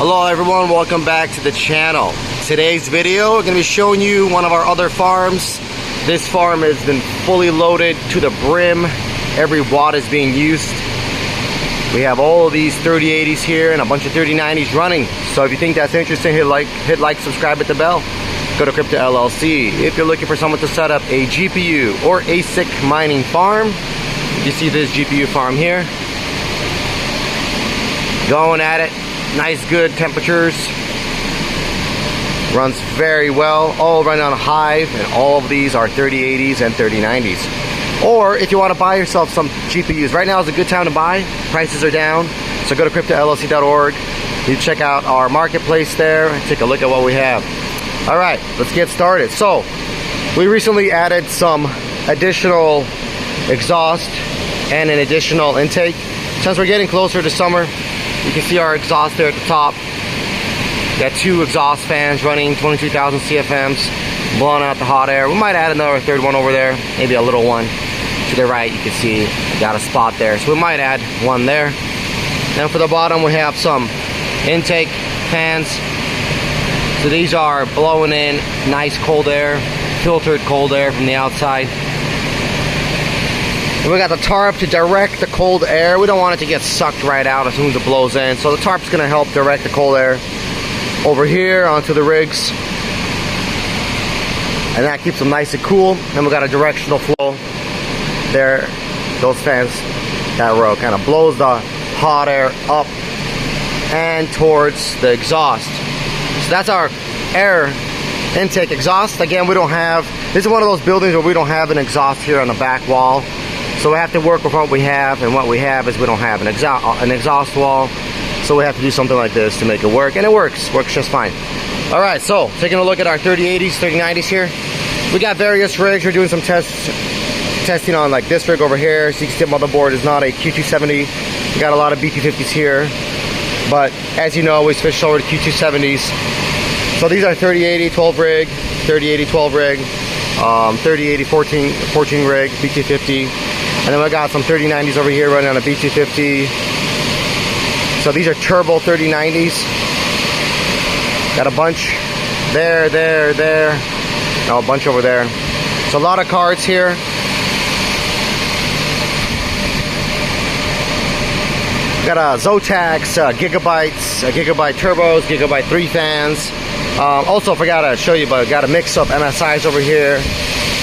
Hello everyone, welcome back to the channel. Today's video, we're going to be showing you one of our other farms. This farm has been fully loaded to the brim. Every watt is being used. We have all of these 3080s here and a bunch of 3090s running. So if you think that's interesting, hit like, subscribe, hit the bell. Go to Crypto LLC. If you're looking for someone to set up a GPU or ASIC mining farm, you see this GPU farm here. Going at it. Nice, good temperatures. Runs very well. All run on Hive, and all of these are 3080s and 3090s. Or if you want to buy yourself some GPUs, right now is a good time to buy. Prices are down. So go to cryptollc.org. You check out our marketplace there and take a look at what we have. All right, let's get started. So we recently added some additional exhaust and an additional intake. Since we're getting closer to summer, you can see our exhaust there at the top. Got two exhaust fans running 22,000 CFMs, blowing out the hot air. We might add another third one over there, maybe a little one. To the right, you can see got a spot there, so we might add one there. Then for the bottom, we have some intake fans. So these are blowing in nice cold air, filtered cold air from the outside. And we got the tarp to direct the cold air. We don't want it to get sucked right out as soon as it blows in. So the tarp's gonna help direct the cold air over here onto the rigs. And that keeps them nice and cool. Then we got a directional flow there. Those fans, that row kind of blows the hot air up and towards the exhaust. So that's our air intake exhaust. Again, we don't have, this is one of those buildings where we don't have an exhaust here on the back wall. So we have to work with what we have, and what we have is we don't have an exhaust wall. So we have to do something like this to make it work, and it works just fine. All right, so taking a look at our 3080s, 3090s here. We got various rigs. We're doing some testing on like this rig over here. So you can see the motherboard is not a Q270. We got a lot of BT50s here, but as you know, we switched over to Q270s. So these are 3080 12 rig, 3080 12 rig, 3080 14 rig, BT50. And then we got some 3090s over here running on a BT50. So these are turbo 3090s. Got a bunch there. No, a bunch over there. So a lot of cards here. Got a zotacs, gigabytes, gigabyte turbos, gigabyte 3 fans. Also forgot to show you, but got a mix of MSIs over here.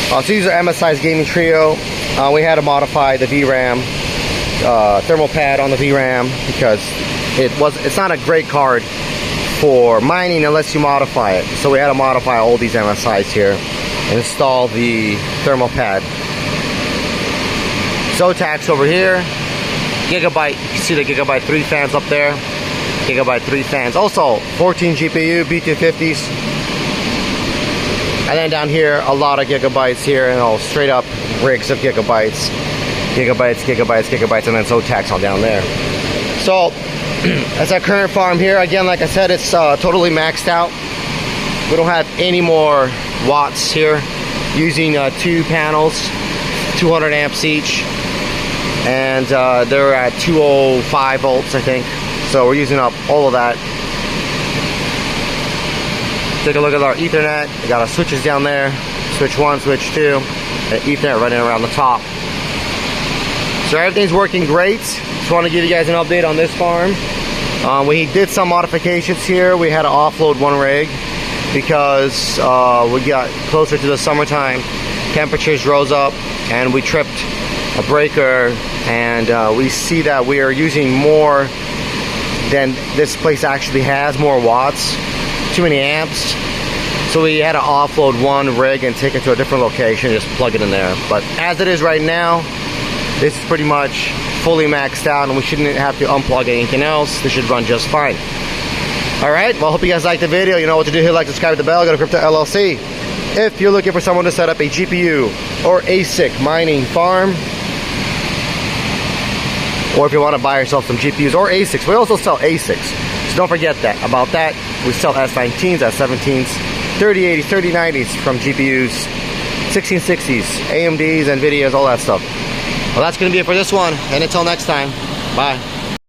So these are MSI's gaming trio. We had to modify the VRAM, thermal pad on the VRAM, because it's not a great card for mining unless you modify it. So we had to modify all these MSIs here and install the thermal pad. Zotacs over here. Gigabyte, you can see the gigabyte 3 fans up there. Gigabyte 3 fans. Also 14 GPU, BT50s. And then down here, a lot of gigabytes here, and all straight up rigs of gigabytes. Gigabytes, and then Zotacs all down there. So, that's our current farm here. Again, like I said, it's totally maxed out. We don't have any more watts here. Using 2 panels, 200 amps each. And they're at 205 volts, I think. So we're using up all of that. Take a look at our Ethernet. We got our switches down there. Switch 1, switch 2, and Ethernet running around the top. So everything's working great. Just want to give you guys an update on this farm. We did some modifications here. We had to offload one rig because we got closer to the summertime. Temperatures rose up and we tripped a breaker, and we see that we are using more than this place actually has, more watts. Too many amps, so we had to offload one rig and take it to a different location, just plug it in there. But as it is right now, this is pretty much fully maxed out, and we shouldn't have to unplug anything else. This should run just fine. All right, well, hope you guys liked the video. You know what to do. Hit like, subscribe, the bell. Go to Crypto LLC. If you're looking for someone to set up a GPU or ASIC mining farm, or if you want to buy yourself some GPUs or ASICs, we also sell ASICs. So don't forget about that. We sell S19s, S17s, 3080s, 3090s from GPUs, 1660s, AMDs, NVIDIAs, all that stuff. Well, that's going to be it for this one. And until next time, bye.